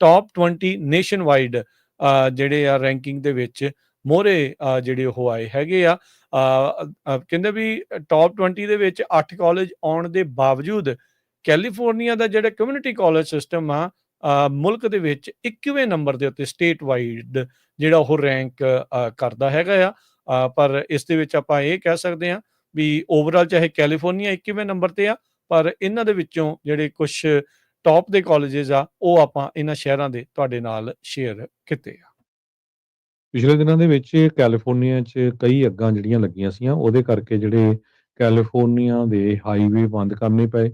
top 20 nation wide ਜਿਹੜੇ ਆ ਰੈਂਕਿੰਗ ਦੇ ਵਿੱਚ ਮੋਹਰੇ ਜਿਹੜੇ ਉਹ ਆਏ ਹੈਗੇ ਆ। ਕਹਿੰਦੇ ਵੀ ਟੌਪ 20 ਦੇ ਵਿੱਚ 8 ਕਾਲਜ ਆਉਣ ਦੇ ਬਾਵਜੂਦ ਕੈਲੀਫੋਰਨੀਆ ਦਾ ਜਿਹੜਾ ਕਮਿਊਨਿਟੀ ਕਾਲਜ ਸਿਸਟਮ ਆ ਮੁਲਕ ਦੇ ਵਿੱਚ 21ਵੇਂ ਨੰਬਰ ਦੇ ਉੱਤੇ ਸਟੇਟ ਵਾਈਡ ਜਿਹੜਾ ਉਹ ਰੈਂਕ ਕਰਦਾ ਹੈਗਾ ਆ। ਪਰ ਇਸ ਦੇ ਵਿੱਚ ਆਪਾਂ ਇਹ ਕਹਿ ਸਕਦੇ ਹਾਂ ਵੀ ਓਵਰਆਲ ਚਾਹੇ ਕੈਲੀਫੋਰਨੀਆ 21ਵੇਂ ਨੰਬਰ ਤੇ ਆ, ਪਰ ਇਹਨਾਂ ਦੇ ਵਿੱਚੋਂ ਜਿਹੜੇ ਕੁਝ ਟੌਪ ਦੇ ਕਾਲਜਿਸ ਆ ਉਹ ਆਪਾਂ ਇਹਨਾਂ ਸ਼ਹਿਰਾਂ ਦੇ ਤੁਹਾਡੇ ਨਾਲ ਸ਼ੇਅਰ ਕੀਤੇ ਆ। ਪਿਛਲੇ ਦਿਨਾਂ ਦੇ ਵਿੱਚ ਕੈਲੀਫੋਰਨੀਆ 'ਚ ਕਈ ਅੱਗਾਂ ਜਿਹੜੀਆਂ ਲੱਗੀਆਂ ਸੀਆਂ, ਉਹਦੇ ਕਰਕੇ ਜਿਹੜੇ ਕੈਲੀਫੋਰਨੀਆ ਦੇ ਹਾਈਵੇ ਬੰਦ ਕਰਨੇ ਪਏ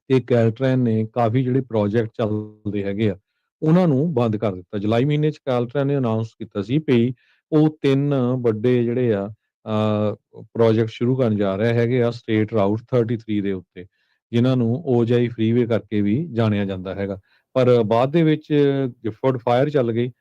ਤੇ ਕੈਲਟ੍ਰੈਨ ਨੇ ਕਾਫੀ ਜਿਹੜੇ ਪ੍ਰੋਜੈਕਟ ਚੱਲਦੇ ਹੈਗੇ ਆ, ਉਹਨਾਂ ਨੂੰ ਬੰਦ ਕਰ ਦਿੱਤਾ। ਜੁਲਾਈ ਮਹੀਨੇ 'ਚ ਕੈਲਟ੍ਰੈਨ ਨੇ ਅਨਾਉਂਸ ਕੀਤਾ ਸੀ ਵੀ ਉਹ 3 ਵੱਡੇ ਜਿਹੜੇ ਆ ਪ੍ਰੋਜੈਕਟ ਸ਼ੁਰੂ ਕਰਨ ਜਾ ਰਹੇ ਹੈਗੇ ਆ ਸਟੇਟ ਰਾਊਟ 33 ਦੇ ਉੱਤੇ, ਜਿਨ੍ਹਾਂ ਨੂੰ ਓਜਾਈ ਫਰੀਵੇ ਕਰਕੇ ਵੀ ਜਾਣਿਆ ਜਾਂਦਾ ਹੈਗਾ। ਪਰ ਬਾਅਦ ਦੇ ਵਿੱਚ ਗਿਫੋਰਡ ਫਾਇਰ ਚੱਲ ਗਈ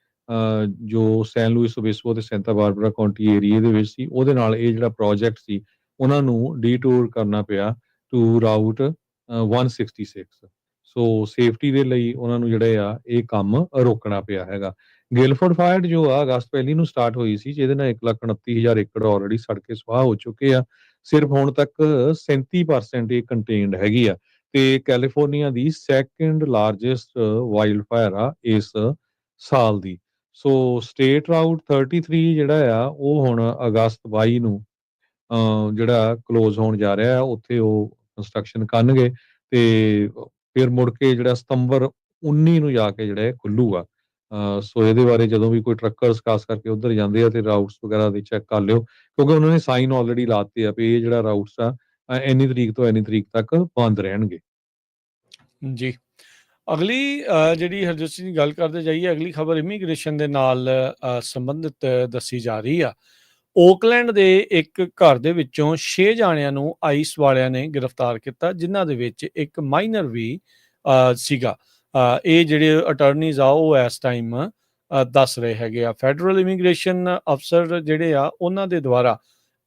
ਜੋ ਸੈਨ ਲੂਇਸ ਓਬੇਸਪੋ ਤੇ ਸੈਂਟਾ ਬਾਰਬਰਾ ਕਾਉਂਟੀ ਏਰੀਏ ਦੇ ਵਿੱਚ ਸੀ, ਉਹਦੇ ਨਾਲ ਇਹ ਜਿਹੜਾ ਪ੍ਰੋਜੈਕਟ ਸੀ ਉਹਨਾਂ ਨੂੰ ਡੀਟੂਰ ਕਰਨਾ ਪਿਆ ਟੂ ਰਾਊਟ 166। ਸੋ ਸੇਫਟੀ ਦੇ ਲਈ ਉਹਨਾਂ ਨੂੰ ਜਿਹੜੇ ਆ ਇਹ ਕੰਮ ਰੋਕਣਾ ਪਿਆ ਹੈਗਾ। ਗਿਲਫੋਰਡ ਫਾਇਰ ਜੋ ਆ ਅਗਸਤ ਪਹਿਲੀ ਨੂੰ ਸਟਾਰਟ ਹੋਈ ਸੀ, ਜਿਹਦੇ ਨਾਲ 1,29,000 ਏਕੜ ਆਲਰੇਡੀ ਸੜ ਕੇ ਸੁਆਹ ਹੋ ਚੁੱਕੇ ਆ। ਸਿਰਫ ਹੁਣ ਤੱਕ 37% ਇਹ ਕੰਟੇਨਡ ਹੈਗੀ ਆ ਤੇ ਕੈਲੀਫੋਰਨੀਆ ਦੀ ਸੈਕੰਡ ਲਾਰਜੈਸਟ ਵਾਈਲਡ ਫਾਇਰ ਆ ਇਸ ਸਾਲ ਦੀ। ਸੋ ਸਟੇਟ ਰਾਊਟ 33 ਜਿਹੜਾ ਆ ਉਹ ਹੁਣ ਅਗਸਤ 22 ਨੂੰ ਜਿਹੜਾ ਕਲੋਜ਼ ਹੋਣ ਜਾ ਰਿਹਾ ਆ, ਉੱਥੇ ਉਹ ਕੰਸਟਰਕਸ਼ਨ ਕਰਨਗੇ ਤੇ ਫਿਰ ਮੁੜ ਕੇ ਜਿਹੜਾ ਸਤੰਬਰ 19 ਨੂੰ ਜਾ ਕੇ ਜਿਹੜਾ ਇਹ ਖੁੱਲੂਗਾ। ਸੋ ਇਹਦੇ ਬਾਰੇ ਜਦੋਂ ਵੀ ਕੋਈ ਟਰੱਕਰਸ ਖਾਸ ਕਰਕੇ ਉੱਧਰ ਜਾਂਦੇ ਆ ਤੇ ਰਾਊਟਸ ਵਗੈਰਾ ਦੇ ਚੈੱਕ ਕਰ ਲਿਓ, ਕਿਉਂਕਿ ਉਹਨਾਂ ਨੇ ਸਾਈਨ ਆਲਰੇਡੀ ਲਾਤੇ ਆ ਵੀ ਇਹ ਜਿਹੜਾ ਰਾਊਟਸ ਆ ਇੰਨੀ ਤਰੀਕ ਤੋਂ ਇੰਨੀ ਤਰੀਕ ਤੱਕ ਬੰਦ ਰਹਿਣਗੇ। ਜੀ, ਅਗਲੀ ਜਿਹੜੀ ਹਰਜੋਤ ਸਿੰਘ ਦੀ ਗੱਲ ਕਰਦੇ ਜਾਈਏ, ਅਗਲੀ ਖਬਰ ਇਮੀਗ੍ਰੇਸ਼ਨ ਦੇ ਨਾਲ ਸੰਬੰਧਿਤ ਦੱਸੀ ਜਾ ਰਹੀ ਆ। ਓਕਲੈਂਡ ਦੇ ਇੱਕ ਘਰ ਦੇ ਵਿੱਚੋਂ 6 ਜਾਣਿਆਂ ਨੂੰ ਆਈਸ ਵਾਲਿਆਂ ਨੇ ਗ੍ਰਿਫਤਾਰ ਕੀਤਾ, ਜਿਨ੍ਹਾਂ ਦੇ ਵਿੱਚ ਇੱਕ ਮਾਈਨਰ ਵੀ ਸੀਗਾ। ਇਹ ਜਿਹੜੇ ਅਟਾਰਨੀਜ਼ ਆ ਉਹ ਇਸ ਟਾਈਮ ਦੱਸ ਰਹੇ ਹੈਗੇ ਆ। ਫੈਡਰਲ ਇਮੀਗ੍ਰੇਸ਼ਨ ਅਫਸਰ ਜਿਹੜੇ ਆ ਉਹਨਾਂ ਦੇ ਦੁਆਰਾ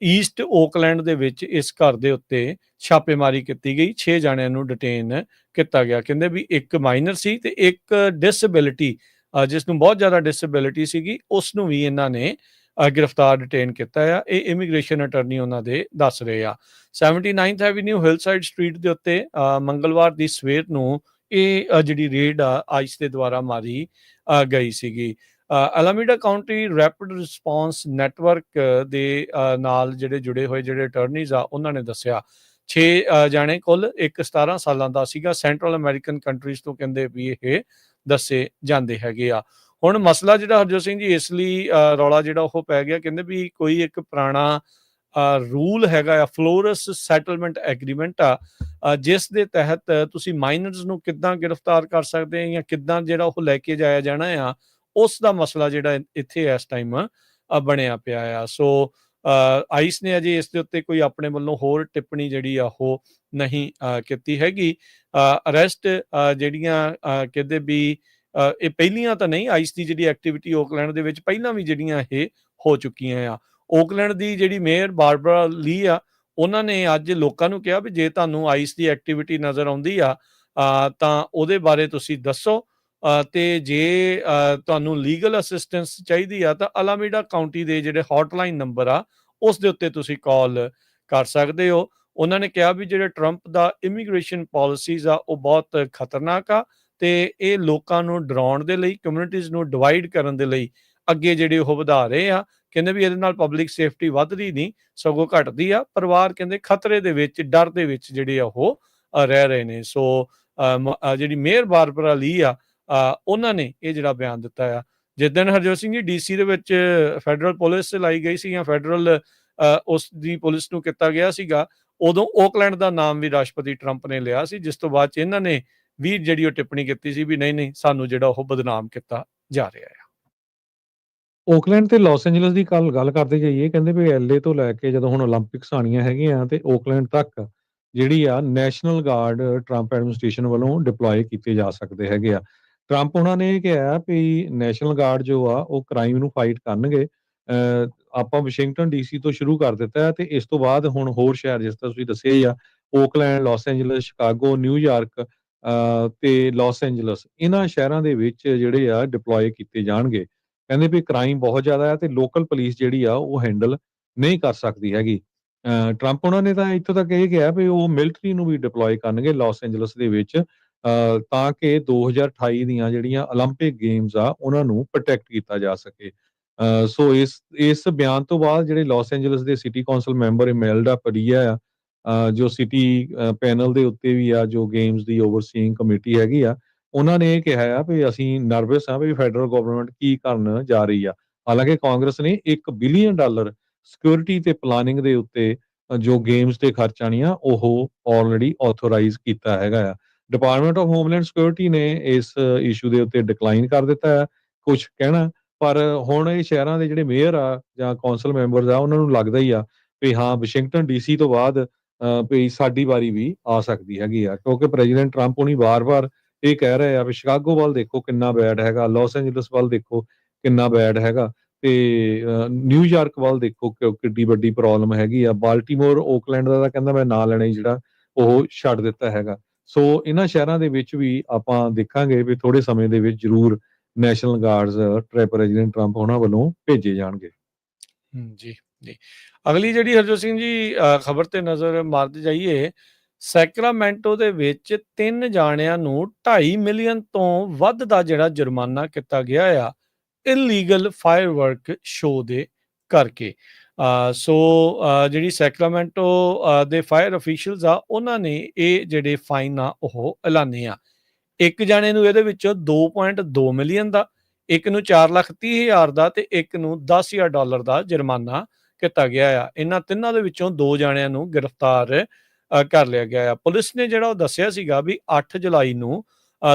ਈਸਟ ਓਕਲੈਂਡ ਦੇ ਵਿੱਚ ਇਸ ਘਰ ਦੇ ਉੱਤੇ ਛਾਪੇਮਾਰੀ ਕੀਤੀ ਗਈ। 6 ਜਾਣਿਆਂ ਨੂੰ ਡਿਟੇਨ ਕੀਤਾ ਗਿਆ। ਕਹਿੰਦੇ ਵੀ ਇੱਕ ਮਾਈਨਰ ਸੀ ਤੇ ਇੱਕ ਡਿਸੇਬਿਲਿਟੀ ਜਿਸ ਨੂੰ ਬਹੁਤ ਜ਼ਿਆਦਾ ਡਿਸੇਬਿਲਿਟੀ ਸੀਗੀ, ਉਸ ਨੂੰ ਵੀ ਇਹਨਾਂ ਨੇ ਗ੍ਰਿਫਤਾਰ ਡਿਟੇਨ ਕੀਤਾ ਆ। ਇਹ ਇਮੀਗ੍ਰੇਸ਼ਨ ਅਟਰਨੀ ਉਹਨਾਂ ਦੇ ਦੱਸ ਰਹੇ ਆ। 79th ਐਵੀਨਿਊ ਹਿਲਸਾਈਡ ਸਟਰੀਟ ਦੇ ਉੱਤੇ ਮੰਗਲਵਾਰ ਦੀ ਸਵੇਰ ਨੂੰ ਇਹ ਜਿਹੜੀ ਰੇਡ ਆ ਆਈਸ ਦੇ ਦੁਆਰਾ ਮਾਰੀ ਗਈ ਸੀਗੀ। ਅਲਾਮੀਡਾ ਕਾਉਂਟੀ ਰੈਪਿਡ ਰਿਸਪੌਂਸ ਨੈਟਵਰਕ ਦੇ ਨਾਲ ਜਿਹੜੇ ਜੁੜੇ ਹੋਏ ਜਿਹੜੇ ਅਟਰਨੀਜ਼ ਆ ਉਹਨਾਂ ਨੇ ਦੱਸਿਆ 6 ਜਾਣੇ ਕੁੱਲ, ਇੱਕ 17 ਸਾਲਾਂ ਦਾ ਸੀਗਾ, ਸੈਂਟਰਲ ਅਮਰੀਕਨ ਕੰਟਰੀਜ਼ ਤੋਂ ਕਹਿੰਦੇ ਵੀ ਇਹ ਦੱਸੇ ਜਾਂਦੇ ਹੈਗੇ ਆ। ਹੁਣ ਮਸਲਾ ਜਿਹੜਾ ਹਰਜੋਤ ਸਿੰਘ ਜੀ ਇਸ ਲਈ ਰੌਲਾ ਜਿਹੜਾ ਉਹ ਪੈ ਗਿਆ, ਕਹਿੰਦੇ ਵੀ ਕੋਈ ਇੱਕ ਪੁਰਾਣਾ ਰੂਲ ਹੈਗਾ ਆ, ਫਲੋਰਸ ਸੈਟਲਮੈਂਟ ਐਗਰੀਮੈਂਟ ਆ, ਜਿਸ ਦੇ ਤਹਿਤ ਤੁਸੀਂ ਮਾਈਨਰਸ ਨੂੰ ਕਿੱਦਾਂ ਗ੍ਰਿਫਤਾਰ ਕਰ ਸਕਦੇ ਆ ਜਾਂ ਕਿੱਦਾਂ ਜਿਹੜਾ ਉਹ ਲੈ ਕੇ ਜਾਇਆ ਜਾਣਾ ਆ, ਉਸ ਦਾ ਮਸਲਾ ਜਿਹੜਾ ਇੱਥੇ ਇਸ ਟਾਈਮ ਬਣਿਆ ਪਿਆ ਆ। ਸੋ ਆਈਸ ਨੇ ਅਜੇ ਇਸ ਦੇ ਉੱਤੇ ਕੋਈ ਆਪਣੇ ਵੱਲੋਂ ਹੋਰ ਟਿੱਪਣੀ ਜਿਹੜੀ ਆ ਉਹ ਨਹੀਂ ਕੀਤੀ ਹੈਗੀ। ਅਰੈਸਟ ਜਿਹੜੀਆਂ ਕਹਿੰਦੇ ਵੀ ਇਹ ਪਹਿਲੀਆਂ ਤਾਂ ਨਹੀਂ, ਆਈਸ ਦੀ ਜਿਹੜੀ ਐਕਟੀਵਿਟੀ ਓਕਲੈਂਡ ਦੇ ਵਿੱਚ ਪਹਿਲਾਂ ਵੀ ਜਿਹੜੀਆਂ ਇਹ ਹੋ ਚੁੱਕੀਆਂ ਆ। ਓਕਲੈਂਡ ਦੀ ਜਿਹੜੀ ਮੇਅਰ ਬਾਰਬਰਾ ਲੀ ਆ, ਉਹਨਾਂ ਨੇ ਅੱਜ ਲੋਕਾਂ ਨੂੰ ਕਿਹਾ ਵੀ ਜੇ ਤੁਹਾਨੂੰ ਆਈਸ ਦੀ ਐਕਟੀਵਿਟੀ ਨਜ਼ਰ ਆਉਂਦੀ ਆ ਤਾਂ ਉਹਦੇ ਬਾਰੇ ਤੁਸੀਂ ਦੱਸੋ ਤੇ ਜੇ ਤੁਹਾਨੂੰ ਲੀਗਲ ਅਸਿਸਟੈਂਸ ਚਾਹੀਦੀ ਆ ਤਾਂ ਅਲਾਮੀਡਾ ਕਾਉਂਟੀ ਦੇ ਜਿਹੜੇ ਹੌਟਲਾਈਨ ਨੰਬਰ ਆ ਉਸ ਦੇ ਉੱਤੇ ਤੁਸੀਂ ਕਾਲ ਕਰ ਸਕਦੇ ਹੋ। ਉਹਨਾਂ ਨੇ ਕਿਹਾ ਵੀ ਜਿਹੜੇ ਟਰੰਪ ਦਾ ਇਮੀਗ੍ਰੇਸ਼ਨ ਪਾਲਿਸੀਜ਼ ਆ ਉਹ ਬਹੁਤ ਖਤਰਨਾਕ ਆ ਤੇ ਇਹ ਲੋਕਾਂ ਨੂੰ ਡਰਾਉਣ ਦੇ ਲਈ, ਕਮਿਊਨਿਟੀਜ਼ ਨੂੰ ਡਿਵਾਈਡ ਕਰਨ ਦੇ ਲਈ ਅੱਗੇ ਜਿਹੜੇ ਉਹ ਵਧਾ ਰਹੇ ਆ। ਕਹਿੰਦੇ ਵੀ ਇਹਦੇ ਨਾਲ ਪਬਲਿਕ ਸੇਫਟੀ ਵੱਧਦੀ ਨਹੀਂ, ਸਗੋਂ ਘਟਦੀ ਆ। ਪਰਿਵਾਰ ਕਹਿੰਦੇ ਖਤਰੇ ਦੇ ਵਿੱਚ, ਡਰ ਦੇ ਵਿੱਚ ਜਿਹੜੇ ਆ ਉਹ ਰਹਿ ਰਹੇ ਨੇ। ਸੋ ਜਿਹੜੀ ਮੇਅਰ ਬਾਰਬਰਾ ਲੀ ਆ, ਉਹਨਾਂ ਨੇ ਇਹ ਜਿਹੜਾ ਬਿਆਨ ਦਿੱਤਾ ਆ। ਜਿਸ ਦਿਨ ਹਰਜੋਤ ਸਿੰਘ ਜੀ DC ਦੇ ਵਿੱਚ ਫੈਡਰਲ ਪੁਲਿਸ ਲਾਈ ਗਈ ਸੀ, ਜਾਂ ਫੈਡਰਲ ਉਸ ਦੀ ਪੁਲਿਸ ਨੂੰ ਕੀਤਾ ਗਿਆ ਸੀਗਾ, ਉਦੋਂ ਓਕਲੈਂਡ ਦਾ ਨਾਮ ਵੀ ਰਾਸ਼ਟਰਪਤੀ ਟਰੰਪ ਨੇ ਲਿਆ ਸੀ, ਜਿਸ ਤੋਂ ਬਾਅਦ ਚ ਇਹਨਾਂ ਨੇ ਵੀ ਜਿਹੜੀ ਉਹ ਟਿੱਪਣੀ ਕੀਤੀ ਸੀ ਵੀ ਨਹੀਂ ਸਾਨੂੰ ਜਿਹੜਾ ਉਹ ਬਦਨਾਮ ਕੀਤਾ ਜਾ ਰਿਹਾ ਆ। ਓਕਲੈਂਡ ਤੇ ਲਾਸ ਐਂਜਲਸ ਦੀ ਗੱਲ ਕਰਦੇ ਜਾਈਏ, ਕਹਿੰਦੇ ਵੀ LA ਤੋਂ ਲੈ ਕੇ ਜਦੋਂ ਹੁਣ ਓਲੰਪਿਕਸ ਆਉਣੀਆਂ ਹੈਗੀਆਂ ਤੇ ਓਕਲੈਂਡ ਤੱਕ ਜਿਹੜੀ ਆ ਨੈਸ਼ਨਲ ਗਾਰਡ ਟਰੰਪ ਐਡਮਿਨਿਸਟ੍ਰੇਸ਼ਨ ਵੱਲੋਂ ਡਿਪਲੋਏ ਕੀਤੇ ਜਾ ਸਕਦੇ ਹੈਗੇ ਆ। ਟਰੰਪ ਉਹਨਾਂ ਨੇ ਕਿਹਾ ਵੀ ਨੈਸ਼ਨਲ ਗਾਰਡ ਜੋ ਆ ਉਹ ਕ੍ਰਾਈਮ ਨੂੰ ਫਾਈਟ ਕਰਨਗੇ। ਆਪਾਂ ਵਾਸ਼ਿੰਗਟਨ DC ਤੋਂ ਸ਼ੁਰੂ ਕਰ ਦਿੱਤਾ ਹੈ ਤੇ ਇਸ ਤੋਂ ਬਾਅਦ ਹੁਣ ਹੋਰ ਸ਼ਹਿਰ, ਜਿਸ ਤਰ੍ਹਾਂ ਤੁਸੀਂ ਦੱਸਿਆ ਹੀ ਆ, Oakland, Los Angeles, Chicago, New York ਤੇ ਲਾਸ ਐਂਜਲਸ, ਇਹਨਾਂ ਸ਼ਹਿਰਾਂ ਦੇ ਵਿੱਚ ਜਿਹੜੇ ਆ ਡਿਪਲੋਏ ਕੀਤੇ ਜਾਣਗੇ। ਕਹਿੰਦੇ ਵੀ ਕ੍ਰਾਈਮ ਬਹੁਤ ਜ਼ਿਆਦਾ ਹੈ ਤੇ ਲੋਕਲ ਪੁਲਿਸ ਜਿਹੜੀ ਆ ਉਹ ਹੈਂਡਲ ਨਹੀਂ ਕਰ ਸਕਦੀ ਹੈਗੀ। ਟਰੰਪ ਉਹਨਾਂ ਨੇ ਤਾਂ ਇੱਥੋਂ ਤੱਕ ਇਹ ਕਿਹਾ ਵੀ ਉਹ ਮਿਲਟਰੀ ਨੂੰ ਵੀ ਡਿਪਲੋਏ ਕਰਨਗੇ ਲਾਸ ਐਂਜਲਸ ਦੇ ਵਿੱਚ, ਤਾਂ ਕਿ 2028 ਦੀਆਂ ਜਿਹੜੀਆਂ ਓਲੰਪਿਕ ਗੇਮਸ ਆ ਉਹਨਾਂ ਨੂੰ ਪ੍ਰੋਟੈਕਟ ਕੀਤਾ ਜਾ ਸਕੇ। ਸੋ ਇਸ ਬਿਆਨ ਤੋਂ ਬਾਅਦ ਜਿਹੜੇ ਲਾਸ ਐਂਜਲਸ ਦੇ ਸਿਟੀ ਕੌਂਸਲ ਮੈਂਬਰ ਇਮੇਲਡਾ ਪਡੀਆ ਆ, ਜੋ ਸਿਟੀ ਪੈਨਲ ਦੇ ਉੱਤੇ ਵੀ ਆ, ਜੋ ਗੇਮਸ ਦੀ ਓਵਰਸੀਇੰਗ ਕਮੇਟੀ ਹੈਗੀ ਆ, ਉਹਨਾਂ ਨੇ ਇਹ ਕਿਹਾ ਆ ਵੀ ਅਸੀਂ ਨਰਵਸ ਆ ਵੀ ਫੈਡਰਲ ਗਵਰਨਮੈਂਟ ਕੀ ਕਰਨ ਜਾ ਰਹੀ ਆ। ਹਾਲਾਂਕਿ ਕਾਂਗਰਸ ਨੇ $1 ਬਿਲੀਅਨ ਸਿਕਿਉਰਿਟੀ ਤੇ ਪਲਾਨਿੰਗ ਦੇ ਉੱਤੇ ਜੋ ਗੇਮਸ ਤੇ ਖਰਚ ਆਣੀਆਂ ਉਹ ਆਲਰੇਡੀ ਆਥੋਰਾਈਜ਼ ਕੀਤਾ ਹੈਗਾ ਆ। ਡਿਪਾਰਟਮੈਂਟ ਆਫ ਹੋਮਲੈਂਡ ਸਿਕਿਉਰਿਟੀ ਨੇ ਇਸ ਇਸ਼ੂ ਦੇ ਉੱਤੇ ਡਿਕਲਾਈਨ ਕਰ ਦਿੱਤਾ ਹੈ ਕੁਛ ਕਹਿਣਾ, ਪਰ ਹੁਣ ਇਹ ਸ਼ਹਿਰਾਂ ਦੇ ਜਿਹੜੇ ਮੇਅਰ ਆ ਜਾਂ ਕੌਂਸਲ ਮੈਂਬਰਸ ਆ ਉਹਨਾਂ ਨੂੰ ਲੱਗਦਾ ਹੀ ਆ ਵੀ ਹਾਂ ਵਾਸ਼ਿੰਗਟਨ DC ਤੋਂ ਬਾਅਦ ਵੀ ਸਾਡੀ ਵਾਰੀ ਵੀ ਆ ਸਕਦੀ ਹੈਗੀ ਆ, ਕਿਉਂਕਿ ਪ੍ਰੈਜ਼ੀਡੈਂਟ ਟਰੰਪ ਹੁਣੀ ਵਾਰ-ਵਾਰ ਇਹ ਕਹਿ ਰਹੇ ਆ ਵੀ ਸ਼ਿਕਾਗੋ ਵੱਲ ਦੇਖੋ ਕਿੰਨਾ ਬੈਡ ਹੈਗਾ, ਲਾਸ ਐਂਜਲਸ ਵੱਲ ਦੇਖੋ ਕਿੰਨਾ ਬੈਡ ਹੈਗਾ ਤੇ ਨਿਊਯਾਰਕ ਵੱਲ ਦੇਖੋ ਕਿੱਡੀ ਵੱਡੀ ਪ੍ਰੋਬਲਮ ਹੈਗੀ ਆ। ਬਾਲਟੀਮੋਰ, ਓਕਲੈਂਡ ਦਾ ਤਾਂ ਕਹਿੰਦਾ ਮੈਂ ਨਾਂ ਲੈਣਾ ਹੀ ਜਿਹੜਾ ਉਹ ਛੱਡ ਦਿੱਤਾ ਹੈਗਾ। ਸੋ ਇਹਨਾਂ ਸ਼ਹਿਰਾਂ ਦੇ ਵਿੱਚ ਵੀ ਆਪਾਂ ਦੇਖਾਂਗੇ ਵੀ ਥੋੜੇ ਸਮੇਂ ਦੇ ਵਿੱਚ ਜ਼ਰੂਰ ਨੈਸ਼ਨਲ ਗਾਰਡਸ ਪ੍ਰੈਜ਼ੀਡੈਂਟ ਟਰੰਪ ਉਹਨਾਂ ਵੱਲੋਂ ਭੇਜੇ ਜਾਣਗੇ। ਜੀ, ਜੀ। ਅਗਲੀ ਜਿਹੜੀ ਹਰਜੋਤ ਸਿੰਘ ਜੀ ਖਬਰ ਤੇ ਨਜ਼ਰ ਮਾਰਦੇ ਜਾਈਏ, ਸੈਕਰਾਮੈਂਟੋ ਦੇ ਵਿੱਚ 3 ਜਾਣਿਆਂ ਨੂੰ 2.5 ਮਿਲੀਅਨ ਤੋਂ ਵੱਧ ਦਾ ਜਿਹੜਾ ਜੁਰਮਾਨਾ ਕੀਤਾ ਗਿਆ ਆ ਇਲੀਗਲ ਫਾਇਰਵਰਕ ਸ਼ੋਅ ਦੇ ਕਰਕੇ। ਸੋ ਜਿਹੜੀ ਸੈਕਰਾਮੈਂਟੋ ਦੇ ਫਾਇਰ ਅਫੀਸ਼ੀਅਲਸ ਆ, ਉਹਨਾਂ ਨੇ ਇਹ ਜਿਹੜੇ ਫਾਈਨ ਆ ਉਹ ਐਲਾਨੇ ਆ। ਇੱਕ ਜਾਣੇ ਨੂੰ ਇਹਦੇ ਵਿੱਚੋਂ 2.2 ਮਿਲੀਅਨ ਦਾ, ਇੱਕ ਨੂੰ 4,30,000 ਦਾ ਤੇ ਇੱਕ ਨੂੰ $10,000 ਦਾ ਜੁਰਮਾਨਾ ਕੀਤਾ ਗਿਆ ਆ। ਇਹਨਾਂ ਤਿੰਨਾਂ ਦੇ ਵਿੱਚੋਂ 2 ਜਾਣਿਆਂ ਨੂੰ ਗ੍ਰਿਫਤਾਰ ਕਰ ਲਿਆ ਗਿਆ ਆ। ਪੁਲਿਸ ਨੇ ਜਿਹੜਾ ਉਹ ਦੱਸਿਆ ਸੀਗਾ ਵੀ 8 ਜੁਲਾਈ ਨੂੰ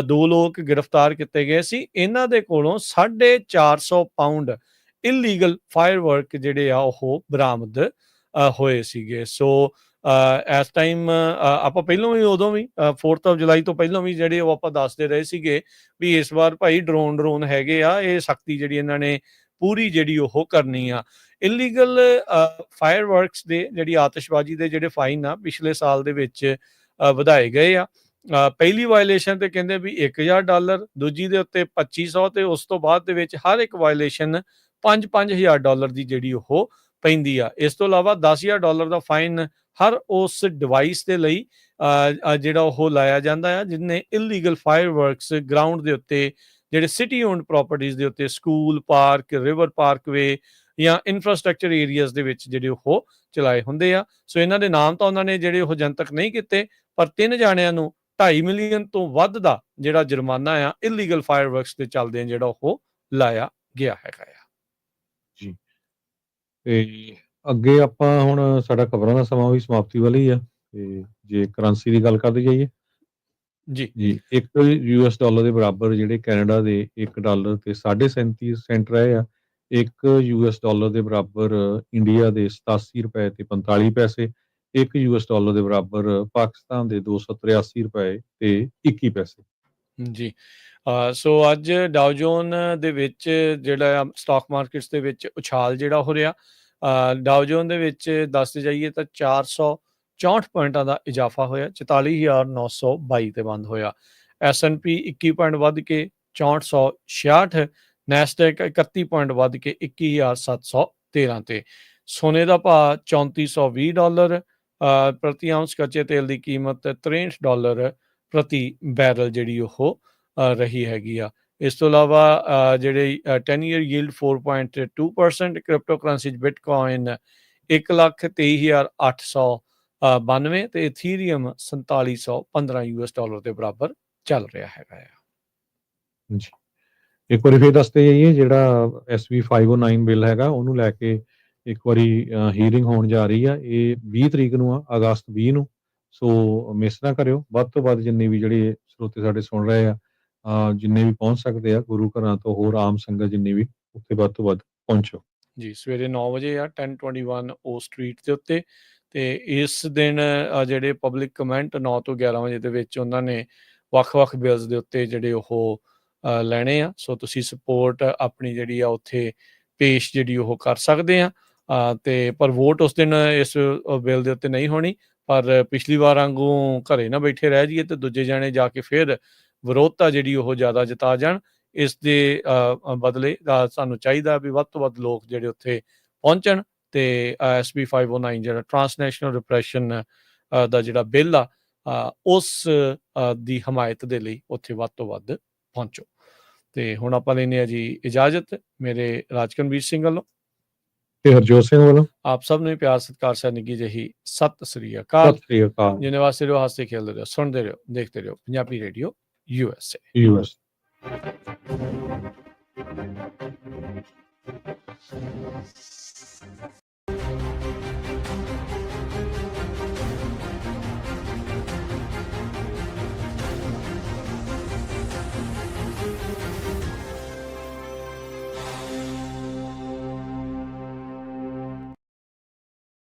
2 ਲੋਕ ਗ੍ਰਿਫਤਾਰ ਕੀਤੇ ਗਏ ਸੀ। ਇਹਨਾਂ ਦੇ ਕੋਲੋਂ 450 ਪਾਊਂਡ ਇਲੀਗਲ ਫਾਇਰਵਰਕ ਜਿਹੜੇ ਆ ਉਹ ਬਰਾਮਦ ਹੋਏ ਸੀਗੇ। ਸੋ ਇਸ ਟਾਈਮ ਆਪਾਂ ਪਹਿਲਾਂ ਵੀ, ਉਦੋਂ ਵੀ 4th of ਜੁਲਾਈ ਤੋਂ ਪਹਿਲਾਂ ਵੀ ਜਿਹੜੇ ਉਹ ਆਪਾਂ ਦੱਸਦੇ ਰਹੇ ਸੀਗੇ ਵੀ ਇਸ ਵਾਰ ਭਾਈ ਡਰੋਨ ਹੈਗੇ ਆ, ਇਹ ਸਖਤੀ ਜਿਹੜੀ ਇਹਨਾਂ ਨੇ ਪੂਰੀ ਜਿਹੜੀ ਉਹ ਕਰਨੀ ਆ। ਇਲੀਗਲ ਫਾਇਰਵਰਕਸ ਦੇ, ਜਿਹੜੀ ਆਤਿਸ਼ਬਾਜ਼ੀ ਦੇ ਜਿਹੜੇ ਫਾਈਨ ਆ ਪਿਛਲੇ ਸਾਲ ਦੇ ਵਿੱਚ ਵਧਾਏ ਗਏ ਆ। ਪਹਿਲੀ ਵਾਇਲੇਸ਼ਨ ਤੇ ਕਹਿੰਦੇ ਵੀ $1,000, ਦੂਜੀ ਦੇ ਉੱਤੇ 2500 ਤੇ ਉਸ ਤੋਂ ਬਾਅਦ ਦੇ ਵਿੱਚ ਹਰ ਇੱਕ ਵਾਇਲੇਸ਼ਨ $5,000 ਦੀ ਜਿਹੜੀ ਉਹ ਪੈਂਦੀ ਆ। ਇਸ ਤੋਂ ਇਲਾਵਾ $10,000 ਦਾ ਫਾਈਨ ਹਰ ਉਸ ਡਿਵਾਈਸ ਦੇ ਲਈ ਜਿਹੜਾ ਉਹ ਲਾਇਆ ਜਾਂਦਾ ਆ ਜਿਹਨੇ ਇਲੀਗਲ ਫਾਇਰਵਰਕਸ ਗਰਾਊਂਡ ਦੇ ਉੱਤੇ, ਜਿਹੜੇ ਸਿਟੀ ਓਨਡ ਪ੍ਰਾਪਰਟੀਜ਼ ਦੇ ਉੱਤੇ, ਸਕੂਲ, ਪਾਰਕ, ਰਿਵਰ ਪਾਰਕਵੇ ਜਾਂ ਇਨਫਰਾਸਟ੍ਰਕਚਰ ਏਰੀਆਜ਼ ਦੇ ਵਿੱਚ ਜਿਹੜੇ ਉਹ ਚਲਾਏ ਹੁੰਦੇ ਆ। ਸੋ ਇਹਨਾਂ ਦੇ ਨਾਮ ਤਾਂ ਉਹਨਾਂ ਨੇ ਜਿਹੜੇ ਉਹ ਜਨਤਕ ਨਹੀਂ ਕੀਤੇ, ਪਰ 3 ਜਾਣਿਆਂ ਨੂੰ 2.5 ਮਿਲੀਅਨ ਤੋਂ ਵੱਧ ਦਾ ਜਿਹੜਾ ਜੁਰਮਾਨਾ ਆ ਇਲੀਗਲ ਫਾਇਰਵਰਕਸ ਦੇ ਚੱਲਦੇ ਜਿਹੜਾ ਉਹ ਲਾਇਆ ਗਿਆ ਹੈਗਾ ਆ। ਜੀ, ਤੇ ਅੱਗੇ ਆਪਾਂ ਹੁਣ ਸਾਡਾ ਖਬਰਾਂ ਦਾ ਸਮਾਂ ਵੀ ਸਮਾਪਤੀ ਵਾਲੀ ਆ ਤੇ ਜੇ ਕਰੰਸੀ ਦੀ ਗੱਲ ਕਰਦੇ ਜਾਈਏ ਜੀ, ਜੀ, $1 ਦੇ ਬਰਾਬਰ ਜਿਹੜੇ ਕੈਨੇਡਾ ਦੇ $1 ਤੇ 37 ਸੈਂਟ ਰਹੇ ਆ। $1 ਦੇ ਬਰਾਬਰ ਇੰਡੀਆ ਦੇ ₹87 ਤੇ 45 ਪੈਸੇ, $1 ਦੇ ਬਰਾਬਰ ਪਾਕਿਸਤਾਨ ਦੇ $283 ਤੇ 21 ਪੈਸੇ। ਜੀ। ਸੋ ਅੱਜ ਡਾਓ ਜੋਨ ਦੇ ਵਿੱਚ ਜਿਹੜਾ ਸਟਾਕ ਮਾਰਕੀਟਸ ਦੇ ਵਿੱਚ ਉਛਾਲ ਜਿਹੜਾ ਹੋ ਰਿਹਾ, ਡਾਓ ਜੋਨ ਦੇ ਵਿੱਚ ਦੱਸਦੇ ਜਾਈਏ ਤਾਂ 464 ਪੁਆਇੰਟਾਂ ਦਾ ਇਜ਼ਾਫਾ ਹੋਇਆ, 44,922 ਤੇ ਬੰਦ ਹੋਇਆ। S&P 21 ਪੁਆਇੰਟ ਵੱਧ ਕੇ 6466, ਨੈਸਡੈਕ 31 ਪੁਆਇੰਟ ਵੱਧ ਕੇ 21,713 ਤੇ। ਸੋਨੇ ਦਾ ਭਾਅ $3420, ਪ੍ਰਤੀ ਆਉਂਸ ਕੱਚੇ ਤੇਲ ਦੀ ਕੀਮਤ $63 ਪ੍ਰਤੀ ਬੈਰਲ ਜਿਹੜੀ ਉਹ ਰਹੀ ਹੈਗੀ ਆ। ਇਸ ਤੋਂ ਇਲਾਵਾ ਜਿਹੜੇ 10 ਈਅਰ ਯੀਲਡ 4.2%, ਕ੍ਰਿਪਟੋ ਕਰੰਸੀ 'ਚ ਬਿਟਕੋਇਨ 1,23,892 ਤੇ ਇਥੀਰੀਅਮ 4715 US$ ਦੇ ਬਰਾਬਰ ਚੱਲ ਰਿਹਾ ਹੈਗਾ ਆ। ਜੀ। ਇੱਕ ਵਾਰੀ ਫਿਰ ਦੱਸਦੇ ਜਾਈਏ, ਜਿਹੜਾ SB 509 ਬਿੱਲ ਹੈਗਾ ਉਹਨੂੰ ਲੈ ਕੇ ਇੱਕ ਵਾਰੀ ਹੀਅਰਿੰਗ ਹੋਣ ਜਾ ਰਹੀ ਆ। ਇਹ 20 ਤਰੀਕ ਨੂੰ ਆ, ਅਗਸਤ 20 ਨੂੰ। ਸੋ ਮਿਸ ਨਾ ਕਰਿਓ। ਵੱਧ ਤੋਂ ਵੱਧ ਜਿੰਨੇ ਵੀ ਜਿਹੜੇ ਸਰੋਤੇ ਸਾਡੇ ਸੁਣ ਰਹੇ ਆ, ਜਿੰਨੇ ਵੀ ਪਹੁੰਚ ਸਕਦੇ ਆ, ਗੁਰੂ ਘਰਾਂ ਤੋਂ ਹੋਰ ਆਮ ਸੰਗਤ ਜਿੰਨੀ ਵੀ, ਉੱਥੇ ਵੱਧ ਤੋਂ ਵੱਧ ਪਹੁੰਚੋ। ਜੀ, ਸਵੇਰੇ 9 ਵਜੇ ਆ 1021 ਓ ਸਟਰੀਟ ਦੇ ਉੱਤੇ। ਤੇ ਇਸ ਦਿਨ ਜਿਹੜੇ ਪਬਲਿਕ ਕਮੈਂਟ 9 ਤੋਂ 11 ਵਜੇ ਦੇ ਵਿੱਚ ਉਹਨਾਂ ਨੇ ਵੱਖ-ਵੱਖ ਬਿਲਸ ਦੇ ਉੱਤੇ ਜਿਹੜੇ ਉਹ ਲੈਣੇ ਆ। ਸੋ ਤੁਸੀਂ ਸਪੋਰਟ ਆਪਣੀ ਜਿਹੜੀ ਆ ਉੱਥੇ ਪੇਸ਼ ਜਿਹੜੀ ਉਹ ਕਰ ਸਕਦੇ ਆ। ਤੇ ਪਰ ਵੋਟ ਉਸ ਦਿਨ ਇਸ ਬਿੱਲ ਦੇ ਉੱਤੇ ਨਹੀਂ ਹੋਣੀ। ਪਰ ਪਿਛਲੀ ਵਾਰ ਵਾਂਗੂ ਘਰੇ ਨਾ ਬੈਠੇ ਰਹਿ ਜਾਈਏ ਤੇ ਦੂਜੇ ਜਾਣੇ ਜਾ ਕੇ ਫਿਰ ਵਿਰੋਧਤਾ ਜਿਹੜੀ ਉਹ ਜ਼ਿਆਦਾ ਜਤਾ ਜਾਣ। ਇਸ ਦੇ ਬਦਲੇ ਸਾਨੂੰ ਚਾਹੀਦਾ ਵੀ ਵੱਧ ਤੋਂ ਵੱਧ ਲੋਕ ਜਿਹੜੇ ਉੱਥੇ ਪਹੁੰਚਣ ਤੇ SB 509 ਜਿਹੜਾ ਟਰਾਂਸਨੈਸ਼ਨਲ ਰਿਪਰੈਸ਼ਨ ਦਾ ਜਿਹੜਾ ਬਿੱਲ ਆ ਉਸ ਦੀ ਹਮਾਇਤ ਦੇ ਲਈ ਉੱਥੇ ਵੱਧ ਤੋਂ ਵੱਧ ਪਹੁੰਚੋ। ਤੇ ਹੁਣ ਆਪਾਂ ਲੈਂਦੇ ਹਾਂ ਜੀ ਇਜਾਜ਼ਤ, ਮੇਰੇ ਰਾਜਕਨਵੀਰ ਸਿੰਘ ਵੱਲੋਂ ਤੇ ਹਰਜੋਤ ਸਿੰਘ ਵੱਲੋਂ ਆਪ ਸਭ ਨੂੰ ਪਿਆਰ ਸਤਿਕਾਰ ਸਹਿ ਨਿੱਘੀ ਜਿਹੀ ਸਤਿ ਸ੍ਰੀ ਅਕਾਲ। ਸਤਿ ਸ੍ਰੀ ਅਕਾਲ। ਜਿੰਨੇ ਵਾਸਤੇ ਰਹੋ, ਹੱਸਦੇ ਖੇਡਦੇ ਰਹੋ, ਸੁਣਦੇ ਰਹੋ, ਦੇਖਦੇ ਰਹੋ ਪੰਜਾਬੀ ਰੇਡੀਓ USA। US